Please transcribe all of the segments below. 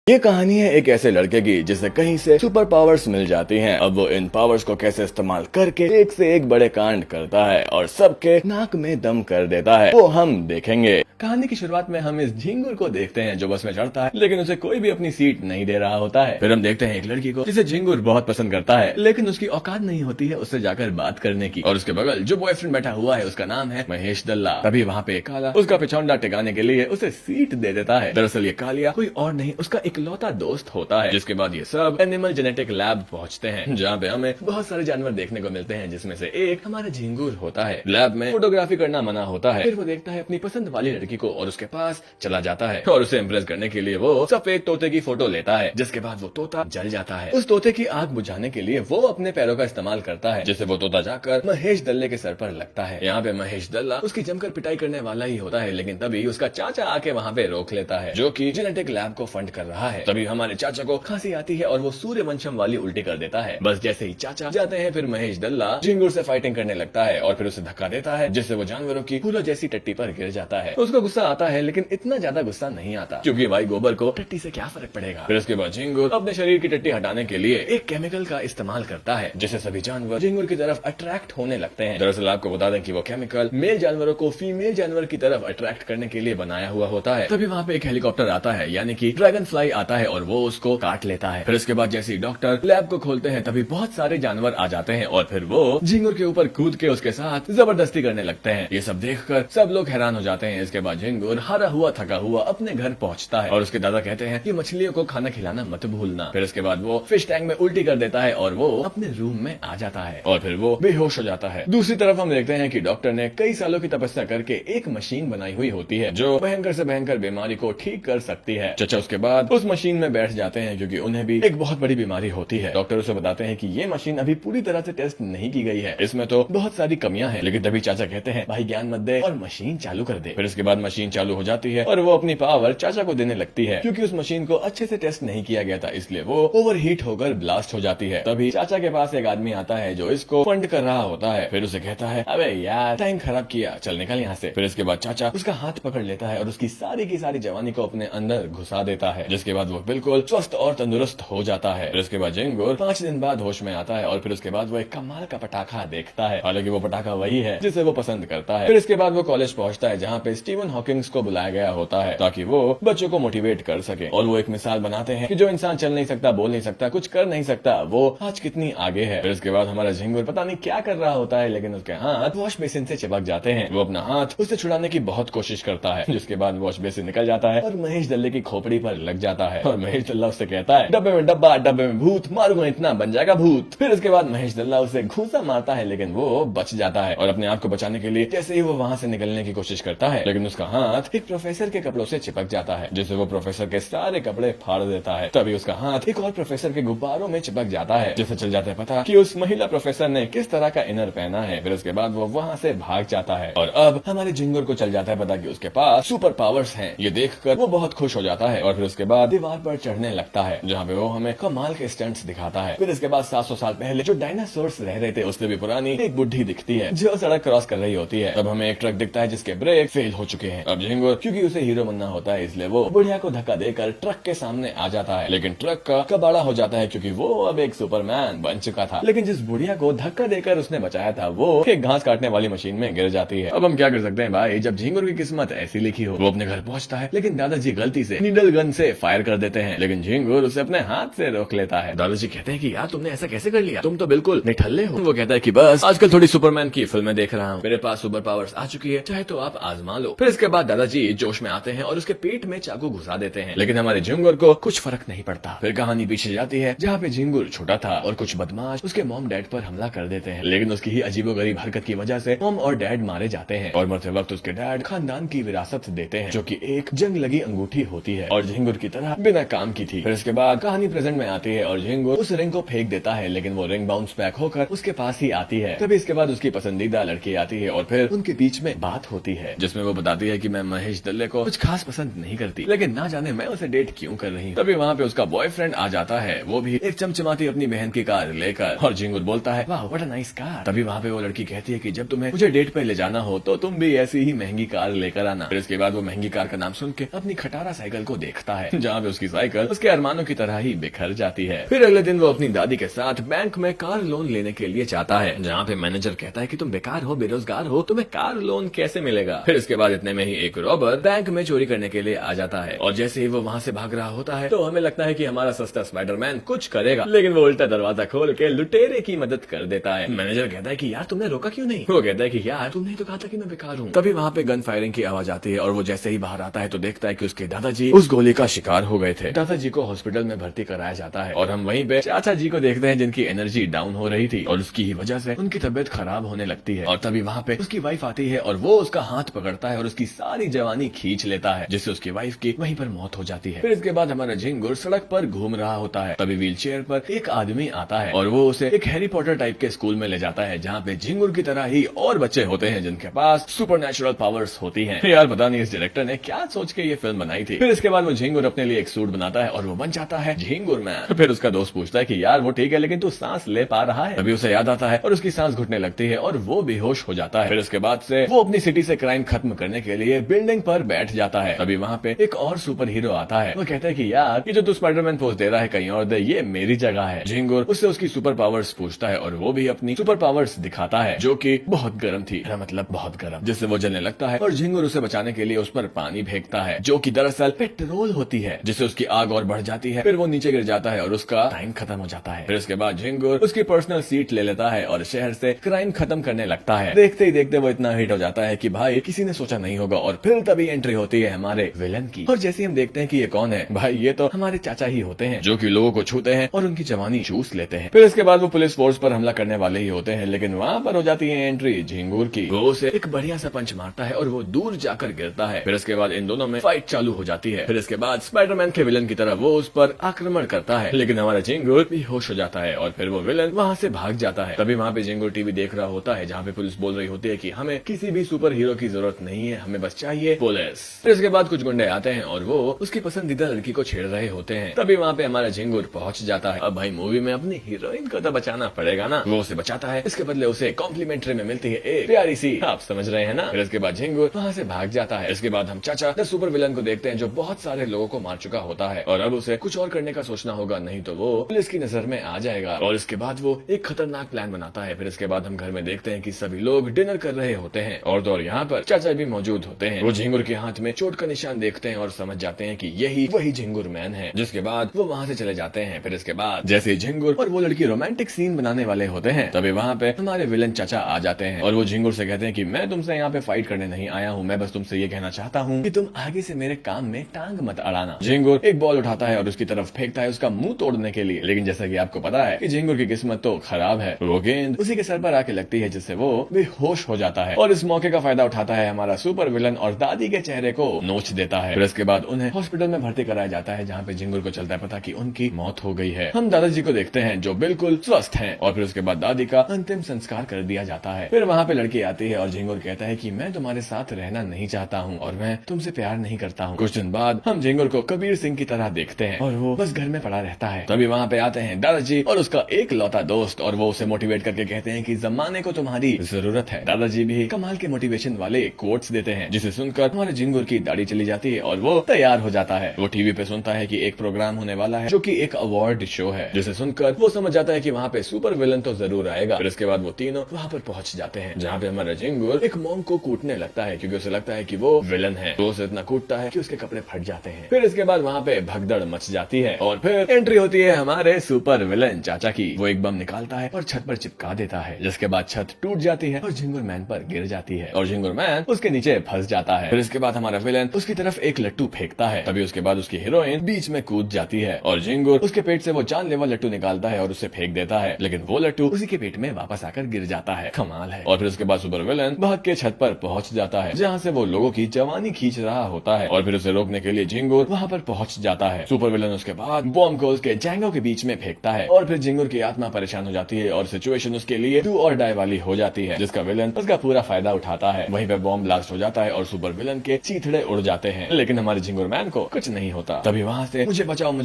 ये कहानी है एक ऐसे लड़के की जिसे कहीं से सुपर पावर्स मिल जाती हैं। अब वो इन पावर्स को कैसे इस्तेमाल करके एक से एक बड़े कांड करता है और सबके नाक में दम कर देता है, वो हम देखेंगे। कहानी की शुरुआत में हम इस झिंगुर को देखते हैं जो बस में चढ़ता है, लेकिन उसे कोई भी अपनी सीट नहीं दे रहा होता है। फिर हम देखते हैं एक लड़की को जिसे झिंगुर बहुत पसंद करता है, लेकिन उसकी औकात नहीं होती है उससे जाकर बात करने की। और उसके बगल जो बॉयफ्रेंड बैठा हुआ है उसका नाम है महेश दल्ला। तभी वहाँ पे काला उसका पिछौंडा टिकाने के लिए उसे सीट दे देता है। दरअसल ये कालिया कोई और नहीं उसका इकलौता दोस्त होता है। जिसके बाद ये सब एनिमल जेनेटिक लैब पहुंचते हैं, जहाँ पे हमें बहुत सारे जानवर देखने को मिलते हैं, जिसमें से एक हमारा झिंगुर होता है। लैब में फोटोग्राफी करना मना होता है। फिर वो देखता है अपनी पसंद वाली लड़की को और उसके पास चला जाता है और उसे इम्प्रेस करने के लिए वो सफेद तोते की फोटो लेता है। जिसके बाद वो तोता जल जाता है। उस तोते की आग बुझाने के लिए वो अपने पैरों का इस्तेमाल करता है, जिससे वो तोता जाकर महेश दल्ले के सर पर लगता है। यहाँ पे महेश दल्ला उसकी जमकर पिटाई करने वाला ही होता है, लेकिन तभी उसका चाचा आके वहाँ पे रोक लेता है, जो कि जेनेटिक लैब को फंड कर रहा है। तभी हमारे चाचा को खांसी आती है और वो सूर्यवंशम वाली उल्टी कर देता है। बस जैसे ही चाचा जाते हैं, फिर महेश दल्ला झिंगुर से फाइटिंग करने लगता है और फिर उसे धक्का देता है, जिससे वो जानवरों की फूलों जैसी टट्टी पर गिर जाता है। उसको गुस्सा आता है, लेकिन इतना ज्यादा गुस्सा नहीं आता, क्योंकि भाई गोबर को टट्टी से क्या फर्क पड़ेगा। फिर उसके बाद झिंगुर अपने शरीर की टट्टी हटाने के लिए एक केमिकल का इस्तेमाल करता है, जिससे सभी जानवर झिंगुर की तरफ अट्रैक्ट होने लगते हैं। दरअसल आपको बता दें कि वो केमिकल मेल जानवरों को फीमेल जानवर की तरफ अट्रैक्ट करने के लिए बनाया हुआ होता है। तभी वहाँ पे एक हेलीकॉप्टर आता है, यानी कि ड्रैगन फ्लाई आता है और वो उसको काट लेता है। फिर उसके बाद जैसे ही डॉक्टर लैब को खोलते हैं, तभी बहुत सारे जानवर आ जाते हैं और फिर वो झिंगुर के ऊपर कूद के उसके साथ जबरदस्ती करने लगते हैं। ये सब देखकर सब लोग हैरान हो जाते हैं। इसके बाद झिंगुर हारा हुआ थका हुआ अपने घर पहुंचता है और उसके दादा कहते हैं कि मछलियों को खाना खिलाना मत भूलना। फिर उसके बाद वो फिश टैंक में उल्टी कर देता है और वो अपने रूम में आ जाता है और फिर वो बेहोश हो जाता है। दूसरी तरफ हम देखते हैं कि डॉक्टर ने कई सालों की तपस्या करके एक मशीन बनाई हुई होती है जो भयंकर से भयंकर बीमारी को ठीक कर सकती है। चचा उसके बाद उस मशीन में बैठ जाते हैं, क्योंकि उन्हें भी एक बहुत बड़ी बीमारी होती है। डॉक्टर उसे बताते हैं कि ये मशीन अभी पूरी तरह से टेस्ट नहीं की गई है, इसमें तो बहुत सारी कमियां हैं। लेकिन तभी चाचा कहते हैं भाई ज्ञान मत दे और मशीन चालू कर दे। फिर उसके बाद मशीन चालू हो जाती है और वो अपनी पावर चाचा को देने लगती है, क्योंकि उस मशीन को अच्छे से टेस्ट नहीं किया गया था, इसलिए वो ओवरहीट होकर ब्लास्ट हो जाती है। तभी चाचा के पास एक आदमी आता है जो इसको फंड कर रहा होता है। फिर उसे कहता है अबे यार टाइम खराब किया, चल निकल यहाँ से। फिर इसके बाद चाचा उसका हाथ पकड़ लेता है और उसकी सारी की सारी जवानी को अपने अंदर घुसा देता है, जिसके बाद वो बिल्कुल स्वस्थ और तंदुरुस्त हो जाता है। फिर उसके बाद झिंगुर 5 दिन बाद होश में आता है और फिर उसके बाद वो एक कमाल का पटाखा देखता है। हालांकि वो पटाखा वही है जिसे वो पसंद करता है। फिर इसके बाद वो कॉलेज पहुंचता है, जहाँ पे स्टीवन हॉकिंग्स को बुलाया गया होता है ताकि वो बच्चों को मोटिवेट कर सके। और वो एक मिसाल बनाते हैं कि जो इंसान चल नहीं सकता, बोल नहीं सकता, कुछ कर नहीं सकता, वो आज कितनी आगे है। फिर उसके बाद हमारा झिंगुर पता नहीं क्या कर रहा होता है, लेकिन उसके हाथ वॉश बेसिन से चिपक जाते हैं। वो अपना हाथ उससे छुड़ाने की बहुत कोशिश करता है, जिसके बाद वॉश बेसिन निकल जाता है और महेश दल्ले की खोपड़ी पर लग जाता है। और महेश दल्ला उससे कहता है डब्बे में डब्बा, डब्बे में भूत, मारूंगा इतना बन जाएगा भूत। फिर उसके बाद महेश दल्ला उसे घूंसा मारता है, लेकिन वो बच जाता है और अपने आप को बचाने के लिए जैसे ही वो वहाँ से निकलने की कोशिश करता है, लेकिन उसका हाथ एक प्रोफेसर के कपड़ों से चिपक जाता है, जिससे वो प्रोफेसर के सारे कपड़े फाड़ देता है। तभी उसका हाथ एक और प्रोफेसर के गुब्बारों में चिपक जाता है, जिससे चल जाता है पता कि उस महिला प्रोफेसर ने किस तरह का इनर पहना है। फिर उसके बाद वो वहाँ से भाग जाता है और अब हमारे झिंगुर को चल जाता है पता कि उसके पास सुपर पावर्स हैं। ये देखकर वो बहुत खुश हो जाता है और फिर उसके बाद दीवार पर चढ़ने लगता है, जहाँ पे वो हमें कमाल के स्टंट्स दिखाता है। फिर इसके बाद 700 साल पहले जो डायनासोर्स रह रहे थे उससे भी पुरानी एक बुढ़ी दिखती है जो सड़क क्रॉस कर रही होती है। तब हमें एक ट्रक दिखता है जिसके ब्रेक फेल हो चुके हैं। अब झिंगुर क्योंकि उसे हीरो बनना होता है, इसलिए वो बुढ़िया को धक्का देकर ट्रक के सामने आ जाता है, लेकिन ट्रक का कबाड़ा हो जाता है क्योंकि वो अब एक सुपरमैन बन चुका था। लेकिन जिस बुढ़िया को धक्का देकर उसने बचाया था वो एक घास काटने वाली मशीन में गिर जाती है। अब हम क्या कर सकते हैं भाई, जब झिंगुर की किस्मत ऐसी लिखी हो। वो अपने घर पहुंचता है, लेकिन दादाजी गलती से नीडल गन से फायर कर देते हैं, लेकिन झिंगुर उसे अपने हाथ से रोक लेता है। दादाजी कहते हैं कि यार तुमने ऐसा कैसे कर लिया, तुम तो बिल्कुल निठल्ले हो। वो कहता है कि बस आजकल थोड़ी सुपरमैन की फिल्में देख रहा हूँ, मेरे पास सुपर पावर्स आ चुकी है, चाहे तो आप आजमा लो। फिर इसके बाद दादाजी जोश में आते हैं और उसके पेट में चाकू घुसा देते हैं, लेकिन हमारे झिंगुर को कुछ फर्क नहीं पड़ता। फिर कहानी पीछे जाती है, जहाँ पे झिंगुर छोटा था और कुछ बदमाश उसके मॉम डैड पर हमला कर देते हैं, लेकिन उसकी ही अजीबोगरीब हरकत की वजह से मॉम और डैड मारे जाते हैं और मरते वक्त उसके डैड खानदान की विरासत देते हैं, जो कि एक जंग लगी अंगूठी होती है और झिंगुर की तरह बिना काम की थी। फिर इसके बाद कहानी प्रेजेंट में आती है और झिंगुर उस रिंग को फेंक देता है, लेकिन वो रिंग बाउंस बैक होकर उसके पास ही आती है। तभी इसके बाद उसकी पसंदीदा लड़की आती है और फिर उनके बीच में बात होती है, जिसमें वो बताती है कि मैं महेश दल्ले को कुछ खास पसंद नहीं करती, लेकिन ना जाने मैं उसे डेट क्यों कर रही हूँ। तभी वहाँ पे उसका बॉयफ्रेंड आ जाता है, वो भी एक चमचमाती अपनी बहन की कार लेकर, और झिंगुर बोलता है वाह व्हाट अ नाइस कार। तभी वहाँ पे वो लड़की कहती है कि जब तुम्हें मुझे डेट पे ले जाना हो तो तुम भी ऐसी ही महंगी कार लेकर आना। फिर इसके बाद वो महंगी कार का नाम सुन के अपनी खटारा साइकिल को देखता है, जहाँ जहाँ पे उसकी साइकिल उसके अरमानों की तरह ही बिखर जाती है। फिर अगले दिन वो अपनी दादी के साथ बैंक में कार लोन लेने के लिए जाता है, जहाँ पे मैनेजर कहता है कि तुम बेकार हो, बेरोजगार हो, तुम्हें कार लोन कैसे मिलेगा। फिर इसके बाद इतने में ही एक रॉबर बैंक में चोरी करने के लिए आ जाता है और जैसे ही वो वहाँ से भाग रहा होता है तो हमें लगता है कि हमारा सस्ता स्पाइडरमैन कुछ करेगा, लेकिन वो उल्टा दरवाजा खोल के लुटेरे की मदद कर देता है। मैनेजर कहता है कि यार तुमने रोका क्यों नहीं। वो कहता है कि यार तुमने तो कहा था कि मैं बेकार हूँ। तभी वहाँ पे गन फायरिंग की आवाज आती है और वो जैसे ही बाहर आता है तो देखता है कि उसके दादाजी उस गोली का शिकार हो गए थे। दादाजी को हॉस्पिटल में भर्ती कराया जाता है और हम वहीं पे चाचा जी को देखते हैं जिनकी एनर्जी डाउन हो रही थी और उसकी ही वजह से उनकी तबियत खराब होने लगती है। और तभी वहाँ पे उसकी वाइफ आती है और वो उसका हाथ पकड़ता है और उसकी सारी जवानी खींच लेता है, जिससे उसकी वाइफ की वहीं पर मौत हो जाती है। फिर इसके बाद हमारा झिंगुर सड़क पर घूम रहा होता है, तभी व्हील चेयर पर एक आदमी आता है और वो उसे एक हैरी पॉटर टाइप के स्कूल में ले जाता है, जहाँ पे झिंगुर की तरह ही और बच्चे होते हैं जिनके पास सुपरनैचुरल पावर्स होती हैं। यार पता नहीं इस डायरेक्टर ने क्या सोच के ये फिल्म बनाई थी। फिर इसके बाद वो झिंगुर अपने लिए एक सूट बनाता है और वो बन जाता है झिंगुर मैन। फिर उसका दोस्त पूछता है कि यार वो ठीक है लेकिन तू सांस ले पा रहा है। तभी उसे याद आता है और उसकी सांस घुटने लगती है और वो बेहोश हो जाता है। फिर उसके बाद से वो अपनी सिटी से क्राइम खत्म करने के लिए बिल्डिंग पर बैठ जाता है। तभी वहाँ पे एक और सुपर हीरो आता है। वो कहता है कि यार ये जो तू स्पाइडरमैन पोज दे रहा है कहीं और दे, ये मेरी जगह है। झिंगुर उससे उसकी सुपर पावर्स पूछता है और वो भी अपनी सुपर पावर्स दिखाता है जो कि बहुत गर्म थी, मतलब बहुत गर्म, जिससे वो जलने लगता है और झिंगुर उसे बचाने के लिए उस पर पानी फेंकता है जो कि दरअसल पेट्रोल होती है, जिससे उसकी आग और बढ़ जाती है। फिर वो नीचे गिर जाता है और उसका टाइम खत्म हो जाता है। फिर उसके बाद झिंगुर उसकी पर्सनल सीट ले लेता है और शहर से क्राइम खत्म करने लगता है। देखते ही देखते वो इतना हिट हो जाता है कि भाई किसी ने सोचा नहीं होगा। और फिर तभी एंट्री होती है हमारे विलन की और जैसे हम देखते हैं कि ये कौन है, भाई ये तो हमारे चाचा ही होते हैं जो कि लोगों को छूते हैं और उनकी जवानी चूस लेते हैं। फिर इसके बाद वो पुलिस फोर्स पर हमला करने वाले ही होते हैं, लेकिन वहाँ पर हो जाती है एंट्री झिंगुर की। वो उसे एक बढ़िया सा पंच मारता है और वो दूर जाकर गिरता है। फिर इसके बाद इन दोनों में फाइट चालू हो जाती है। फिर इसके बाद स्पाइडरमैन के विलन की तरह वो उस पर आक्रमण करता है, लेकिन हमारा झिंगुर बेहोश हो जाता है और फिर वो विलन वहाँ से भाग जाता है। तभी वहाँ पे झिंगुर टीवी देख रहा होता है जहाँ पे पुलिस बोल रही होती है कि हमें किसी भी सुपर हीरो की जरूरत नहीं है, हमें बस चाहिए पुलिस। फिर इसके बाद कुछ गुंडे आते हैं और वो उसकी पसंदीदा लड़की को छेड़ रहे होते हैं। तभी वहाँ पे हमारा झिंगुर पहुंच जाता है। अब भाई मूवी में अपनी हीरोइन को तो बचाना पड़ेगा ना। वो उसे बचाता है, इसके बदले उसे कॉम्प्लीमेंट्री में मिलती है एक प्यारी सी, आप समझ रहे हैं ना। फिर इसके बाद झिंगुर वहाँ से भाग जाता है। इसके बाद हम चाचा द सुपर विलन को देखते हैं जो बहुत सारे लोगों को मार चुका होता है और अब उसे कुछ और करने का सोचना होगा, नहीं तो वो पुलिस की नजर में आ जाएगा। और इसके बाद वो एक खतरनाक प्लान बनाता है। फिर इसके बाद हम घर में देखते हैं कि सभी लोग डिनर कर रहे होते हैं और तो और यहाँ पर चाचा भी मौजूद होते हैं। वो झिंगुर के हाथ में चोट का निशान देखते हैं और समझ जाते हैं कि यही वही झिंगुर मैन है। जिसके बाद वो वहाँ से चले जाते हैं। फिर इसके बाद जैसे झिंगुर और वो लड़की रोमांटिक सीन बनाने वाले होते हैं, तभी वहाँ पे हमारे विलन चाचा आ जाते हैं और वो झिंगुर से कहते हैं कि मैं तुमसे यहाँ पे फाइट करने नहीं आया हूँ, मैं बस तुमसे ये कहना चाहता हूँ कि तुम आगे से मेरे काम में टांग मत अड़ाना। झिंगुर एक बॉल उठाता है और उसकी तरफ फेंकता है उसका मुंह तोड़ने के लिए, लेकिन जैसा कि आपको पता है कि झिंगुर की किस्मत तो खराब है। वो गेंद उसी के सर पर आके लगती है जिससे वो बेहोश हो जाता है और इस मौके का फायदा उठाता है हमारा सुपर विलन और दादी के चेहरे को नोच देता है। फिर इसके बाद उन्हें हॉस्पिटल में भर्ती कराया जाता है जहाँ पे झिंगुर को चलता है पता कि उनकी मौत हो गई है। हम दादाजी को देखते हैं जो बिल्कुल स्वस्थ हैं और फिर उसके बाद दादी का अंतिम संस्कार कर दिया जाता है। फिर वहाँ पे लड़की आती है और झिंगुर कहता है कि मैं तुम्हारे साथ रहना नहीं चाहता हूँ और मैं तुमसे प्यार नहीं करता हूँ। कुछ दिन बाद हम झिंगुर को कबीर सिंह की तरह देखते हैं और वो बस घर में पड़ा रहता है। तभी वहाँ पे आते हैं दादाजी और उसका एक लौता दोस्त और वो उसे मोटिवेट करके कहते हैं कि जमाने को तुम्हारी जरूरत है। दादाजी भी कमाल के मोटिवेशन वाले कोट्स देते हैं जिसे सुनकर हमारे झिंगुर की दाढ़ी चली जाती है और वो तैयार हो जाता है। वो टीवी पे सुनता है कि एक प्रोग्राम होने वाला है जो कि एक अवार्ड शो है, जिसे सुनकर वो समझ जाता है कि वहाँ पे सुपर विलन तो जरूर आएगा। फिर इसके बाद वो तीनों वहाँ पर पहुंच जाते हैं जहाँ पे हमारा झिंगुर एक मॉम को कूटने लगता है क्योंकि उसे लगता है कि वो विलन है। तो उसे इतना कूटता है कि उसके कपड़े फट जाते हैं। फिर इसके बाद वहाँ पे भगदड़ मच जाती है और फिर एंट्री होती है हमारे सुपर विलन चाचा की। वो एक बम निकालता है और छत पर चिपका देता है, जिसके बाद छत टूट जाती है और झिंगुर मैन पर गिर जाती है और झिंगुर मैन उसके नीचे फंस जाता है। फिर इसके बाद हमारा विलन उसकी तरफ एक लट्टू फेंकता है, तभी उसके बाद उसकी हीरोइन बीच में कूद जाती है और झिंगुर उसके पेट से वो जानलेवा लट्टू निकालता है और उसे फेंक देता है, लेकिन वो लट्टू उसी के पेट में वापस आकर गिर जाता है। कमाल है। और फिर उसके बाद सुपर विलन भाग के छत पर पहुंच जाता है जहाँ से वो लोगों की जवानी खींच रहा होता है और फिर उसे रोकने के लिए झिंगुर वहाँ पर पहुंच जाता है। सुपर विलन उसके बाद बॉम्ब को उसके जैंगो के बीच में फेंकता है और फिर झिंगुर की आत्मा परेशान हो जाती है और सिचुएशन उसके लिए डू और डाई वाली हो जाती है, जिसका विलन उसका पूरा फायदा उठाता है। वहीं पे बॉम्ब ब्लास्ट हो जाता है और सुपर विलन के चीथड़े उड़ जाते हैं, लेकिन हमारे झिंगुर मैन को कुछ नहीं होता। तभी वहाँ से मुझे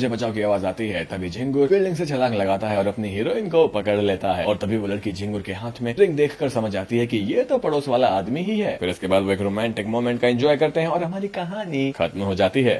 बचाओ की आवाज आती है। तभी झिंगुर बिल्डिंग से छलांग लगाता है और अपनी हीरोइन को पकड़ लेता है और तभी वो लड़की झिंगुर के हाथ में रिंग देखकर समझ आती है कि ये तो पड़ोस वाला आदमी ही है। फिर इसके बाद वो एक रोमांटिक मोमेंट का एंजॉय करते हैं और हमारी कहानी खत्म हो जाती है।